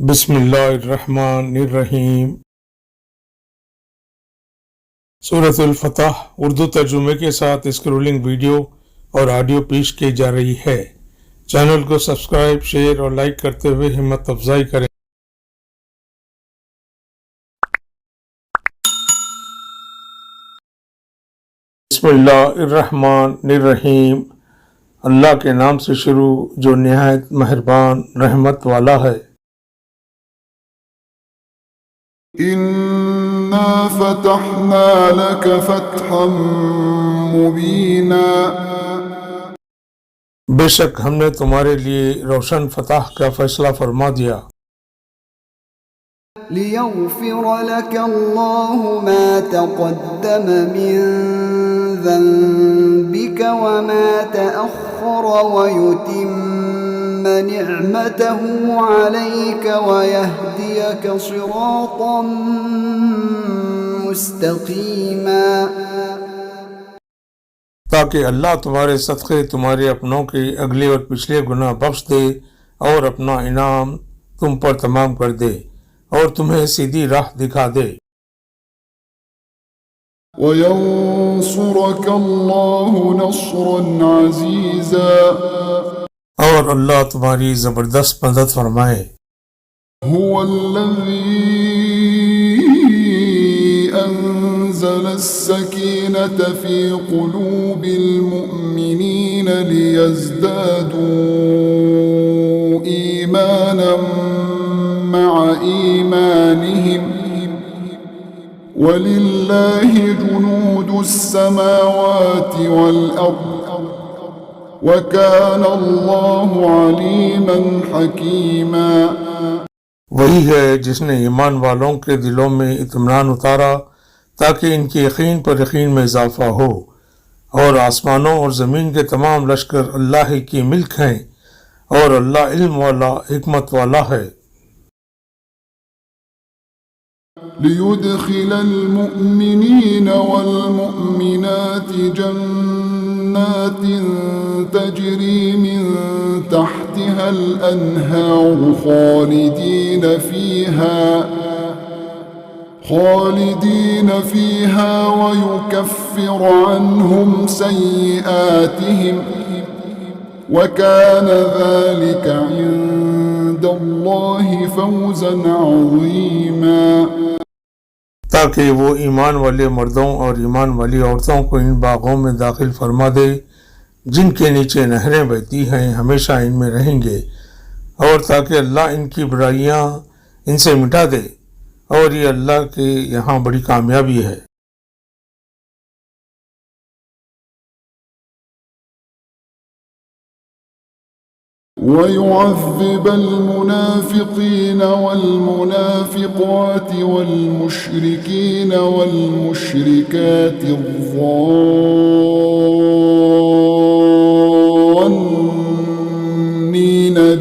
बिस्मिल्लाहिर्रहमानिर्रहीम। सूरतुल फतह उर्दू तर्जुमे के साथ स्क्रोलिंग वीडियो और ऑडियो पेश की जा रही है। चैनल को सब्सक्राइब, शेयर और लाइक करते हुए हिम्मत अफजाई करें। बिस्मिल्लाहिर्रहमानिर्रहीम। अल्लाह के नाम से शुरू जो निहायत मेहरबान रहमत वाला है। इन्ना फतहना लक फतहम मुबीना, बेशक हमने तुम्हारे लिए रोशन फतह का फैसला फरमा दिया। लियग़फ़िर लक अल्लाहु मा तक़द्दम मिन ज़ंबिक व मा तअख़्ख़र व युतिम्म निअमतहु अलैक व यहदियक सिरातन मुस्तक़ीमा, ताकि अल्लाह तुम्हारे सदक़े तुम्हारे अपनों के अगले और पिछले गुनाह बख्श दे और अपना इनाम तुम पर तमाम कर दे और तुम्हें सीधी राह दिखा दे। वयंसुरक अल्लाहु नस्रन अज़ीज़ा, और अल्लाह तुम्हारी जबरदस्त मदद फरमाए। हुवल्लज़ी أنزل السكينة في قلوب المؤمنين ليزدادوا إيمانا مع إيمانهم ولله جنود السماوات والأرض وكان الله عليما حكيما। वही है जिसने ईमान वालों के दिलों में इत्मीनान उतारा ताकि इनके यकीन पर यकीन में इजाफा हो, और आसमानों और ज़मीन के तमाम लश्कर अल्लाह ही की मिल्क हैं और अल्लाह इल्म वाला हिकमत वाला है। लियुदखिल المؤمنين والمؤمنات جنات تجري من تحتها الأنهار خالدين فيها ويكفر عنهم سيئاتهم وكان ذلك عند الله فوزا عظيما। ताकि वो ईमान वाले मर्दों और ईमान वाली औरतों को इन बागों में दाखिल फरमा दे जिनके नीचे नहरें बहती हैं, हमेशा इनमें रहेंगे, और ताकि अल्लाह इनकी बुराइयां इनसे मिटा दे, और ये अल्लाह के यहाँ बड़ी कामयाबी है। ويعذب المنافقين والمنافقات والمشركين والمشركات الظانين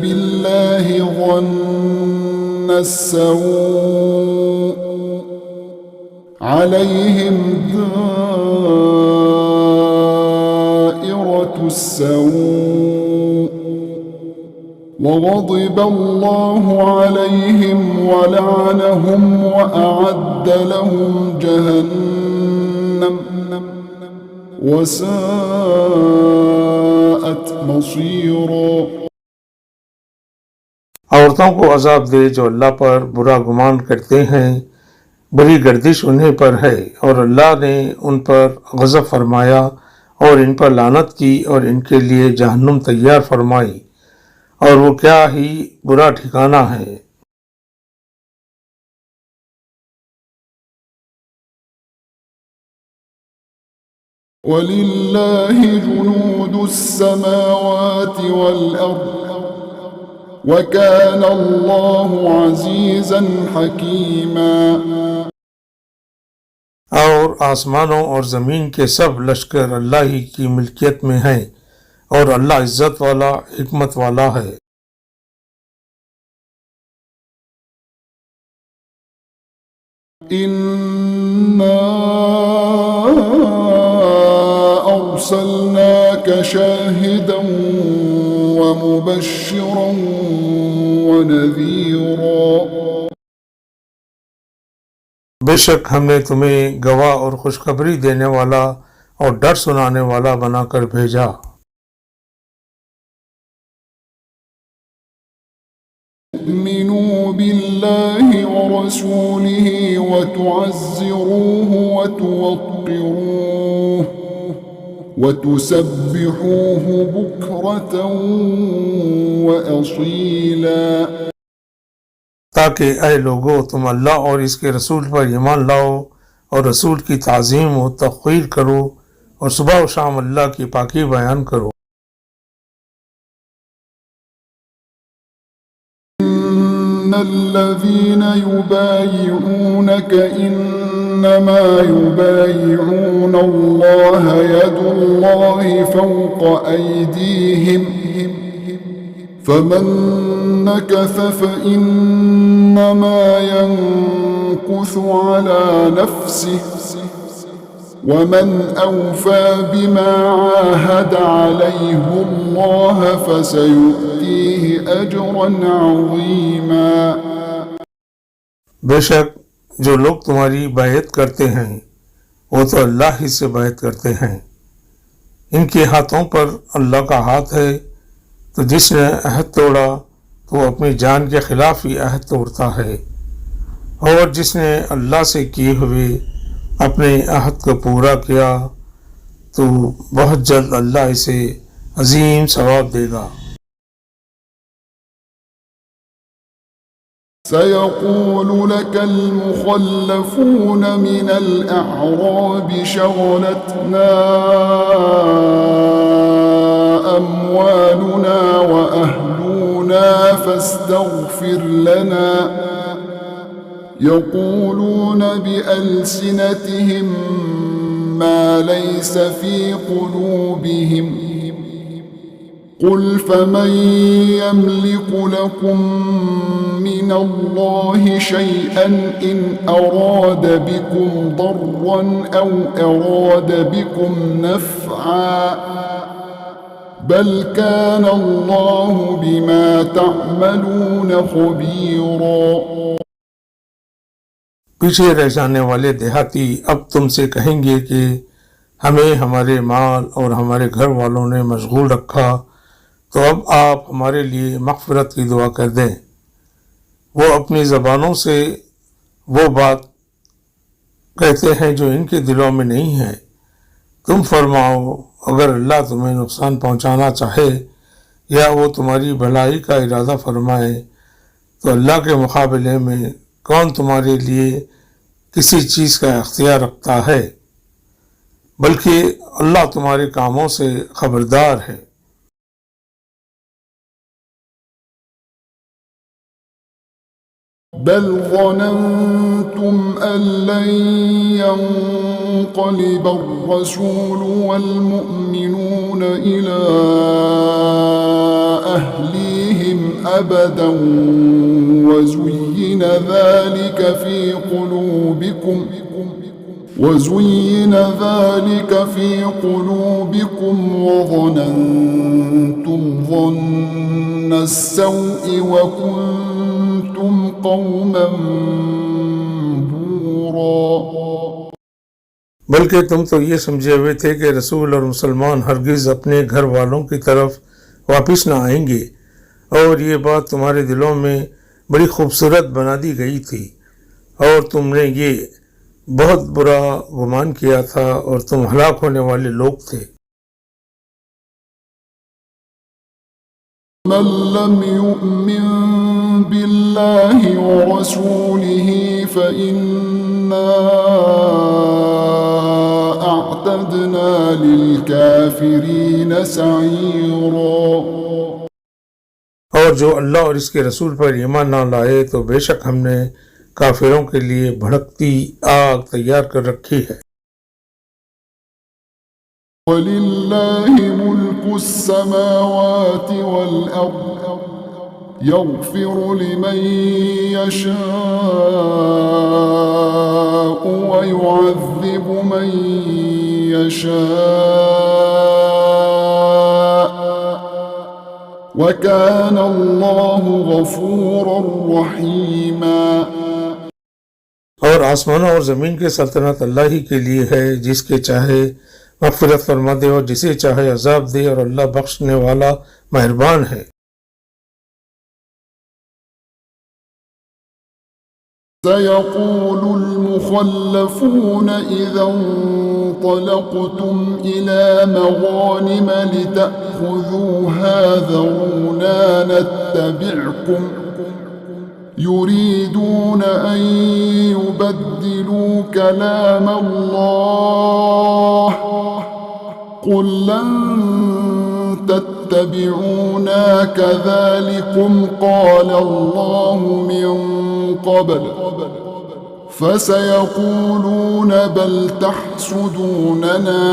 بالله ظن السوء عليهم دائرة السوء وغضب الله عليهم ولعنهم وأعد لهم جهنم وساءت مصيرا। औरतों को अजाब दे जो अल्लाह पर बुरा गुमान करते हैं, बुरी गर्दिश उन्हीं पर है, और अल्लाह ने उन पर गज़ब फरमाया और इन पर लानत की और इनके लिए जहन्नुम तैयार फरमाई, और वो क्या ही बुरा ठिकाना है। वलिल्लाहि जुनूदुस समावाति वल अर्द वकान अल्लाहु अज़ीज़न हकीमा। और आसमानों और ज़मीन के सब लश्कर अल्लाह ही की मिल्कियत में हैं, और अल्लाह इज्जत वाला हिकमत वाला है। इन्ना अरसलनाक शाहिदन व मुबश्शिरन व ونذيرا बेशक हमने तुम्हें गवाह और खुशखबरी देने वाला और डर सुनाने वाला बनाकर भेजा। تؤمنوا بالله ورسوله وتعزروه وتوقروه وتسبحوه بكرة وأصيلا ताकि ऐ लोगो तुम अल्लाह और इसके रसूल पर ईमान लाओ और रसूल की ताज़ीम व तक़वीर करो और सुबह व शाम अल्लाह की पाकी बयान करो। إن الذين يبايعونك إنما يبايعون الله يد الله فوق أيديهم فمن نكث فإنما ينكث على نفسه ومن أوفى بما عاهد عليه الله فسيؤتيه أجرا عظيما बेशक जो लोग तुम्हारी बैत करते हैं वो तो अल्लाह ही से बैत करते हैं। इनके हाथों पर अल्लाह का हाथ है, तो जिसने अहद तोड़ा तो वो अपनी जान के खिलाफ ही अहद तोड़ता है, और जिसने अल्लाह से किए हुए अपने अहद को पूरा किया तो बहुत जल्द अल्लाह इसे अजीम सवाब देगा। سيقول لك المخلفون من الأعراب شغلتنا أموالنا وأهلنا فاستغفر لنا يقولون بألسنتهم ما ليس في قلوبهم قل فمن يملك لكم من الله شيئا إن أراد بكم ضرا أو أراد بكم نفعا بل كان الله بما تعملون خبيرا पीछे रह जाने वाले देहाती अब तुमसे कहेंगे कि हमें हमारे माल और हमारे घर वालों ने मशगूल रखा, तो अब आप हमारे लिए मग़फ़िरत की दुआ कर दें। वो अपनी ज़बानों से वो बात कहते हैं जो इनके दिलों में नहीं है। तुम फरमाओ, अगर अल्लाह तुम्हें नुकसान पहुंचाना चाहे या वो तुम्हारी भलाई का इरादा फरमाए तो अल्लाह के मुकाबले में कौन तुम्हारे लिए किसी चीज़ का इख्तियार रखता है, बल्कि अल्लाह तुम्हारे कामों से खबरदार है। بل ظننتم أن لن ينقلب الرسول والمؤمنون إلى أهليهم أبدا وزين ذلك في قلوبكم وظننتم ظن السوء وكنتم قوما بورا बल्कि तुम तो ये समझे हुए थे कि रसूल और मुसलमान हरगिज़ अपने घर वालों की तरफ वापस ना आएंगे, और ये बात तुम्हारे दिलों में बड़ी खूबसूरत बना दी गई थी, और तुमने ये बहुत बुरा गुमान किया था और तुम हलाक होने वाले लोग थे। من لم يؤمن بالله ورسوله فإنا أعتدنا للكافرين سعيرا और जो अल्लाह और इसके रसूल पर ईमान ना लाए तो बेशक हमने काफिरों के लिए भड़कती आग तैयार कर रखी है। ولله ملك السماوات والأرض يغفر لمن يشاء ويعذب من يشاء وكان الله غفورا رحيما। और आसमानों और ज़मीन की सल्तनत अल्लाह ही के लिए है, जिसके चाहे मग़फ़िरत फरमा दे और जिसे चाहे अज़ाब दे, और अल्लाह बख्शने वाला मेहरबान है। سيقول المخلفون إذا انطلقتم إلى مغانم لتأخذوها ذرونا نتبعكم يريدون أن يبدلوا كلام الله قل لن تتبعونا كذلكم قال الله من قبل فسيقولون بل تحسدوننا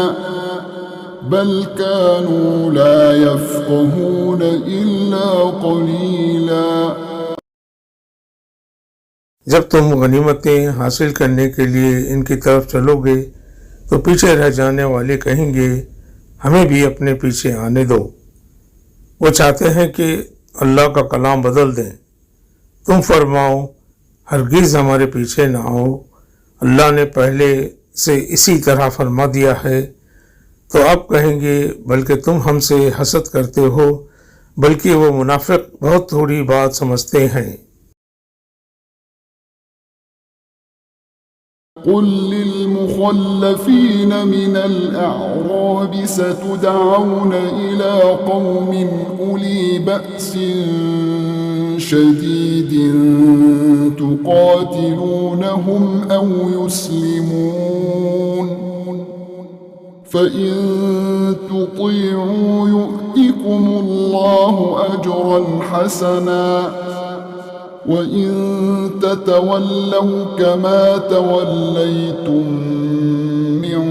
بل كانوا لا يفقهون إلا قليلا। जब तुम गनीमतें हासिल करने के लिए इनकी तरफ चलोगे तो पीछे रह जाने वाले कहेंगे हमें भी अपने पीछे आने दो। वो चाहते हैं कि अल्लाह का कलाम बदल दें। तुम फरमाओ हरगिज़ हमारे पीछे ना आओ, अल्लाह ने पहले से इसी तरह फरमा दिया है। तो अब कहेंगे बल्कि तुम हमसे हसद करते हो, बल्कि वो मुनाफिक बहुत थोड़ी बात समझते हैं। قل للمخلفين من الأعراب ستدعون إلى قوم أولي بأس شديد تقاتلونهم أو يسلمون فإن تطيعوا يؤتكم الله أجرا حسنا وإن تتولوا كما توليتم من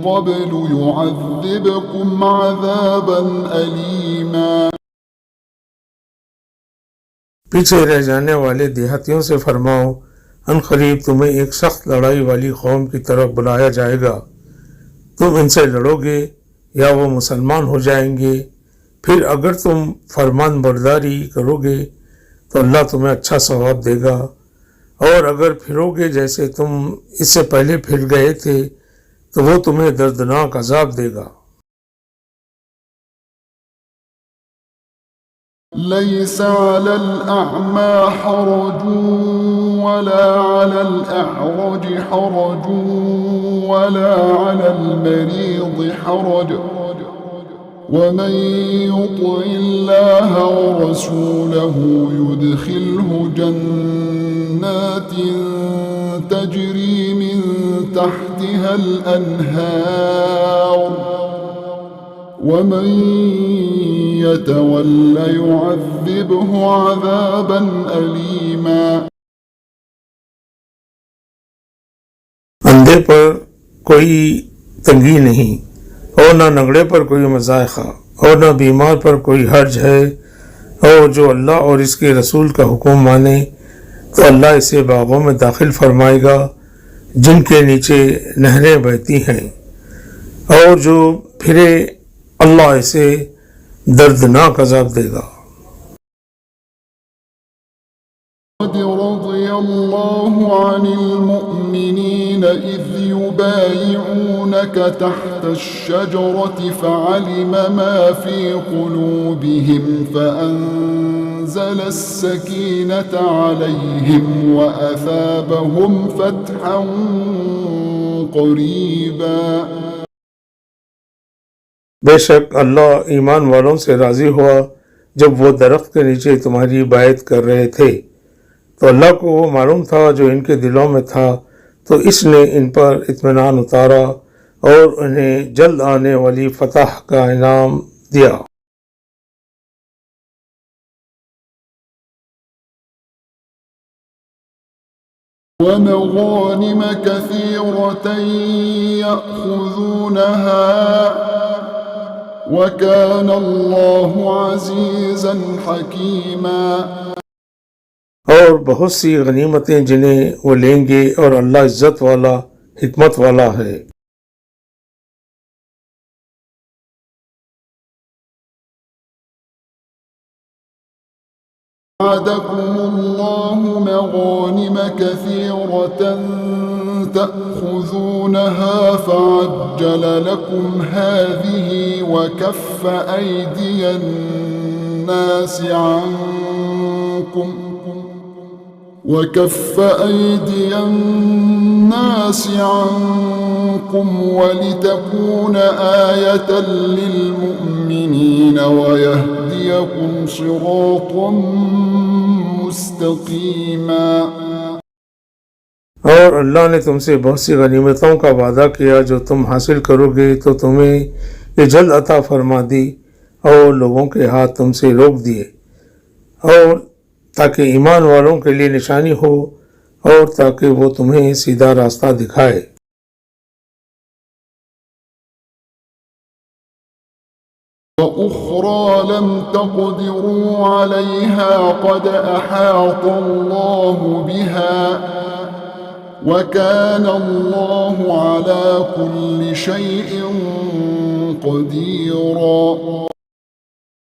قبل يعذبكم عذابا أليما। पीछे रह जाने वाले देहातियों से फरमाओ अनकरीब तुम्हें एक सख्त लड़ाई वाली कौम की तरफ बुलाया जाएगा। तुम इनसे लड़ोगे या वो मुसलमान हो जाएंगे। फिर अगर तुम फरमान बरदारी करोगे तो अल्लाह तुम्हें अच्छा सवाब देगा, और अगर फिरोगे जैसे तुम इससे पहले फिर गए थे तो वो तुम्हें दर्दनाक अजाब देगा। ليس على الأعمى حرج ولا على الأعرج حرج ولا على المريض حرج ومن يطع الله ورسوله يدخله جنات تجري من تحتها الأنهار ومن يتول يعذبه عذابا أليما। अंधे पर कोई तंगी नहीं, और न नंगड़े पर कोई मज़ायक़ा, और न बीमार पर कोई हर्ज है। और जो अल्लाह और इसके रसूल का हुक्म माने तो अल्लाह इसे बागों में दाखिल फरमाएगा जिनके नीचे नहरें बहती हैं, और जो फिरे अल्लाह इसे दर्दनाक अजाब देगा। رضي الله عن المؤمنين إذ يبايعونك تحت الشجرة فعلم ما في قلوبهم فأنزل السكينة عليهم وأثابهم فتحا قريبا। बेशक अल्लाह ईमान वालों से राज़ी हुआ जब वो दरख्त के नीचे तुम्हारी बायत कर रहे थे, तो अल्लाह को वो मालूम था जो इनके दिलों में था, तो इसने इन पर इत्मीनान उतारा और उन्हें जल्द आने वाली फतह का इनाम दिया। ومغانم كثيرة يأخذونها وكان الله عزيزا حكيما। और बहुत सी गनीमतें जिन्हें वो लेंगे, और अल्लाह इज़्ज़त वाला हिकमत वाला है। وعدكم الله مغانم كثيرة تأخذونها فعجل لكم هذه وكف أيدي الناس عنكم ولتكون آية للمؤمنين ويهديكم صراطا मुस्तकीमा। और अल्लाह ने तुमसे बहुत सी गनीमतों का वादा किया जो तुम हासिल करोगे तो तुम्हें ये जल्द अता फरमा दी और लोगों के हाथ तुमसे रोक दिए और ताकि ईमान वालों के लिए निशानी हो और ताकि वो तुम्हें सीधा रास्ता दिखाए। وأخرى لم تقدروا عليها قد أحاط الله بها وكان الله على كل شيء قديرا।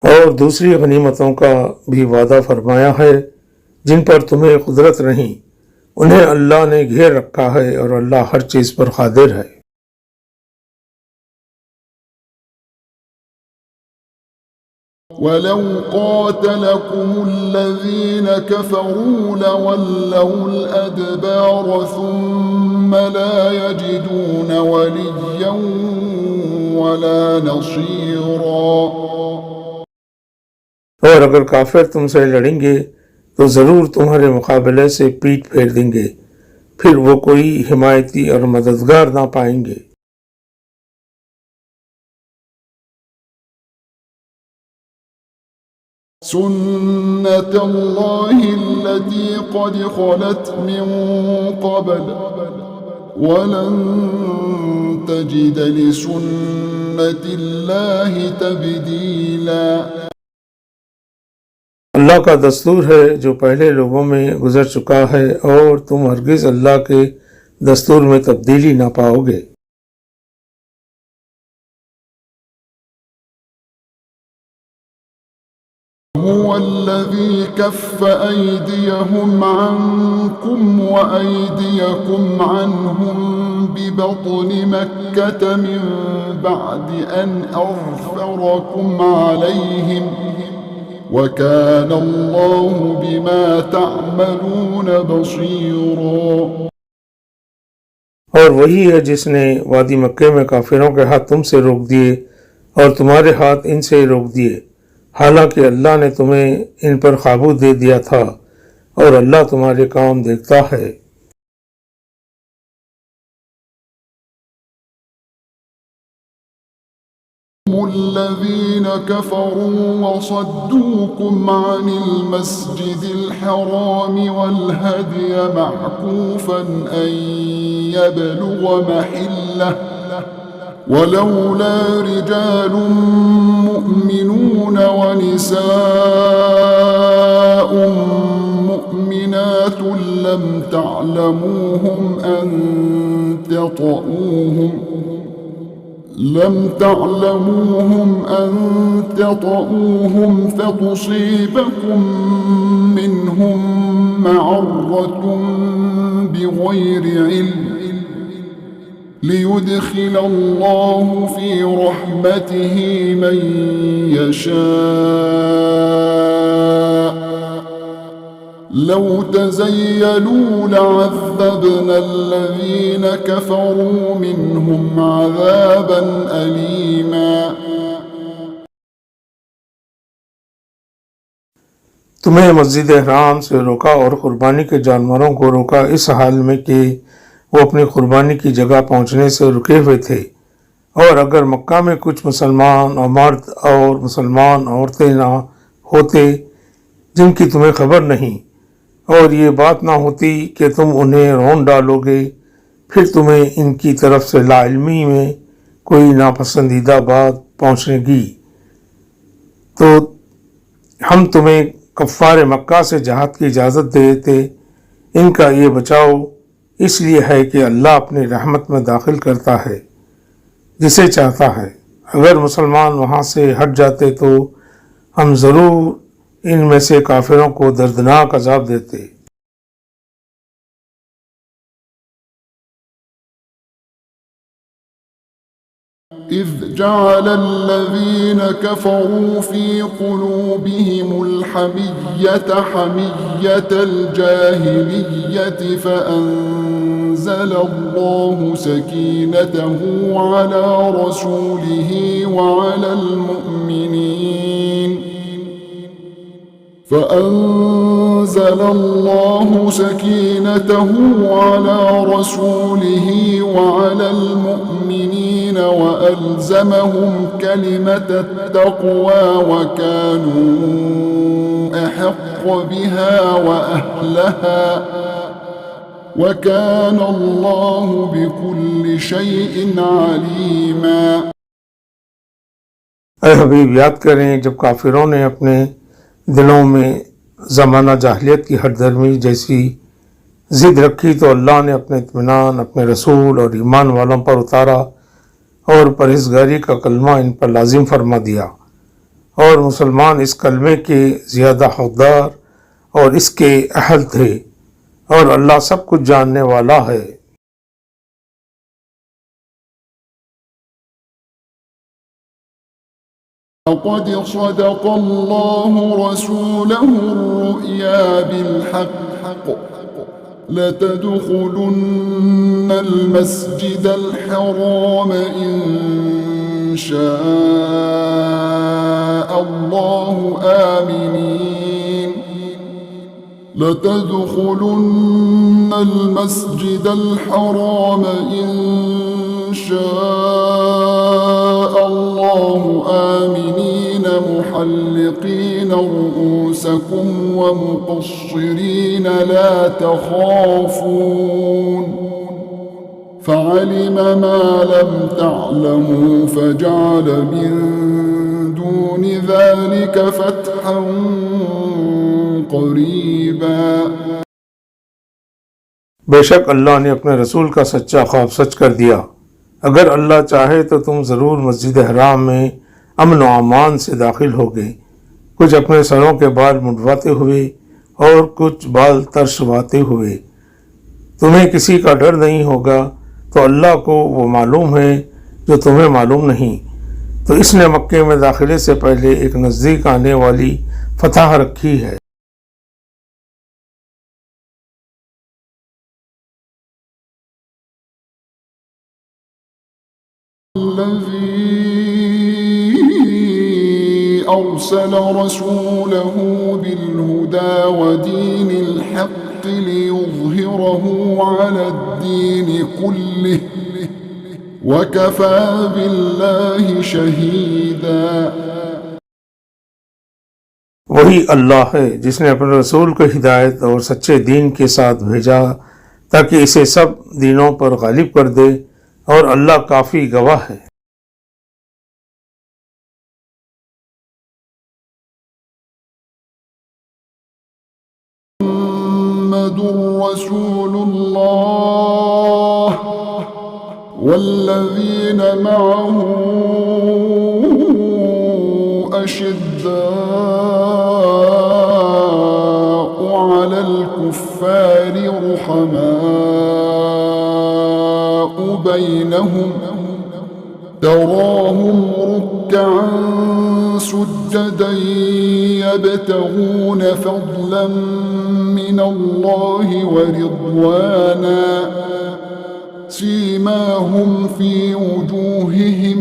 और दूसरी गनीमतों का भी वादा फरमाया है जिन पर तुम्हें कुदरत नहीं, उन्हें अल्लाह ने घेर रखा है और अल्लाह हर चीज पर कादिर है। ولو قاتلكم الذين كفروا لولوا الأدبار ثم لا يجدون وليا ولا نصيرا। और अगर काफिर तुमसे लड़ेंगे तो जरूर तुम्हारे मुकाबले से पीठ फेर देंगे, फिर वो कोई हिमायती और मददगार ना पाएंगे। सुन्नत अल्लाह التي قد خلت من قبل ولن تجد لسنة الله तब्दीला। अल्लाह का दस्तूर है जो पहले लोगों में गुजर चुका है और तुम हरगिज अल्लाह के दस्तूर में तब्दीली ना पाओगे। هو الذي كف أيديهم عنكم وأيديكم عنهم ببطن مكة من بعد أن أظفركم عليهم وكان الله بما تعملون بصيرا। और वही है जिसने वादी मक्के में काफिरों के हाथ तुमसे रोक दिए और तुम्हारे हाथ इनसे रोक दिए, हालांकि अल्लाह ने तुम्हें इन पर काबू दे दिया था और अल्लाह तुम्हारे काम देखता है। الذين كفروا وصدوكم عن المسجد الحرام والهدي معكوفا أن يبلغ محله ولولا رجال مؤمنون ونساء مؤمنات لم تعلموهم أن تطؤوهم فتصيبكم منهم معرة بغير علم ليدخل الله في رحمته من يشاء لو تزيلوا لعذبنا الذين كفروا منهم عذابا أليما। तुम्हें मस्जिद हराम से रोका और कुर्बानी के जानवरों को रोका इस हाल में कि वो अपनी कुर्बानी की जगह पहुंचने से रुके हुए थे, और अगर मक्का में कुछ मुसलमान और मर्द और मुसलमान औरतें ना होते जिनकी तुम्हें खबर नहीं और ये बात ना होती कि तुम उन्हें रौंद डालोगे, फिर तुम्हें इनकी तरफ से लाइल्मी में कोई नापसंदीदा बात पहुंचेगी तो हम तुम्हें कफ़ार मक्का से जहाद की इजाज़त दे देते। इनका ये बचाव इसलिए है कि अल्लाह अपनी रहमत में दाखिल करता है जिसे चाहता है। अगर मुसलमान वहाँ से हट जाते तो हम ज़रूर इनमें से काफिरों को दर्दनाक अजाब देते। إذ جعل الذين كفروا في قلوبهم الحمية حمية الجاهلية فأنزل الله سكينته على رسوله وعلى المؤمنين فأنزل الله سكينته على رسوله وعلى المؤمنين وألزمهم كلمة التقوى وكانوا أحق بها وأهلها وكان الله بكل شيء عليما। ऐ हबीब याद करें जब काफिरों ने अपने दिलों में ज़माना जाहिलियत की हरदर्मी जैसी ज़िद रखी तो अल्लाह ने अपने इत्मीनान अपने रसूल और ईमान वालों पर उतारा और परहेज़गारी का कलमा इन पर लाजिम फरमा दिया और मुसलमान इस कलमे के ज़्यादा हक़दार और इसके अहल थे और अल्लाह सब कुछ जानने वाला है। لقد صدق الله رسوله الرؤيا بالحق لتدخلن المسجد الحرام إن شاء الله آمنين لتدخلن المسجد الحرام إن شاء الله آمنين محلقين رؤوسكم ومقصرين لا تخافون فعلم ما لم تعلموا فجعل من دون ذلك فتحا قريبا। बेशक अल्लाह ने अपने रसूल का सच्चा ख्वाब सच कर दिया। अगर अल्लाह चाहे तो तुम ज़रूर मस्जिद हराम में अमन व अमान से दाखिल होगे, कुछ अपने सरों के बाल मुंडवाते हुए और कुछ बाल तरशवाते हुए। तुम्हें किसी का डर नहीं होगा तो अल्लाह को वो मालूम है जो तुम्हें मालूम नहीं। तो इसने मक्के में दाखिले से पहले एक नज़दीक आने वाली फतह रखी है। الذي أرسل رسوله بالهدى ودين الحق ليظهره على الدين كله وكفى بالله شهيدا। वही अल्लाह है जिसने अपने रसूल को हिदायत और सच्चे दीन के साथ भेजा ताकि इसे सब दीनों पर गालिब कर दे और अल्लाह काफ़ी गवाह है। मुहम्मदुर रसूलुल्लाह वल्लज़ीन मअहू अशिद्दाउ अलल कुफ्फारि रुहमाउ بينهم تراهم ركعا سجدا يبتغون فضلا من الله ورضوانا سيماهم في وجوههم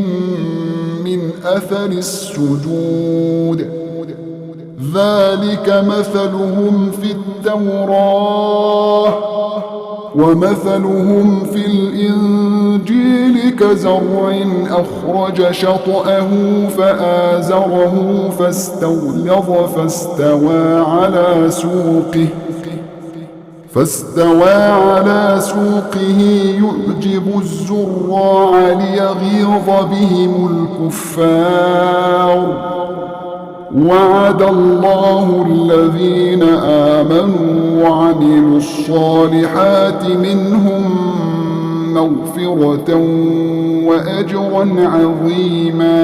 من أثر السجود ذلك مثلهم في التوراة ومثلهم في الإنجيل كزرع أخرج شطأه فآزره فاستغلظ فاستوى على سوقه يعجب الزراع ليغيظ بهم الكفار وعد الله الذين آمنوا وعملوا الصالحات منهم مغفرة وأجرا عظيما।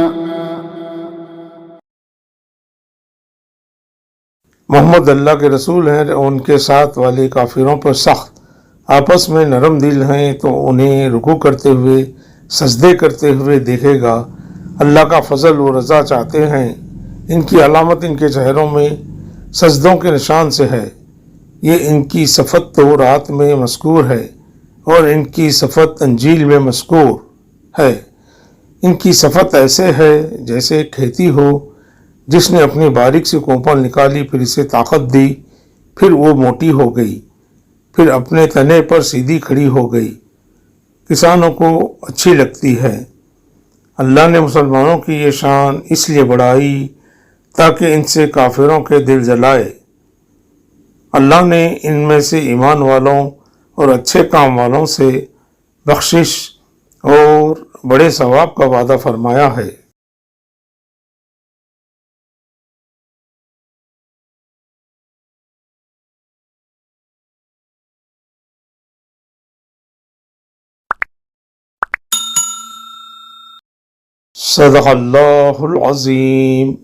मोहम्मद अल्लाह के रसूल हैं और उनके साथ वाले काफिरों पर सख्त, आपस में नरम दिल हैं तो उन्हें रुकू करते हुए, सजदे करते हुए देखेगा। अल्लाह का फजल व रज़ा चाहते हैं। इनकी अलामत इनके चेहरों में सजदों के निशान से है। ये इनकी सफ़त तो रात में मज़कूर है और इनकी सफ़त अंजील में मज़कूर है। इनकी सफ़त ऐसे है जैसे खेती हो जिसने अपनी बारीक सी कोंपल निकाली, फिर इसे ताकत दी, फिर वो मोटी हो गई, फिर अपने तने पर सीधी खड़ी हो गई। किसानों को अच्छी लगती है। अल्लाह ने मुसलमानों की ये शान इसलिए बढ़ाई ताकि इनसे काफिरों के दिल जलाए। अल्लाह ने इनमें से ईमान वालों और अच्छे काम वालों से बख्शिश और बड़े सवाब का वादा फरमाया है। सदक़ल्लाहुल अज़ीम।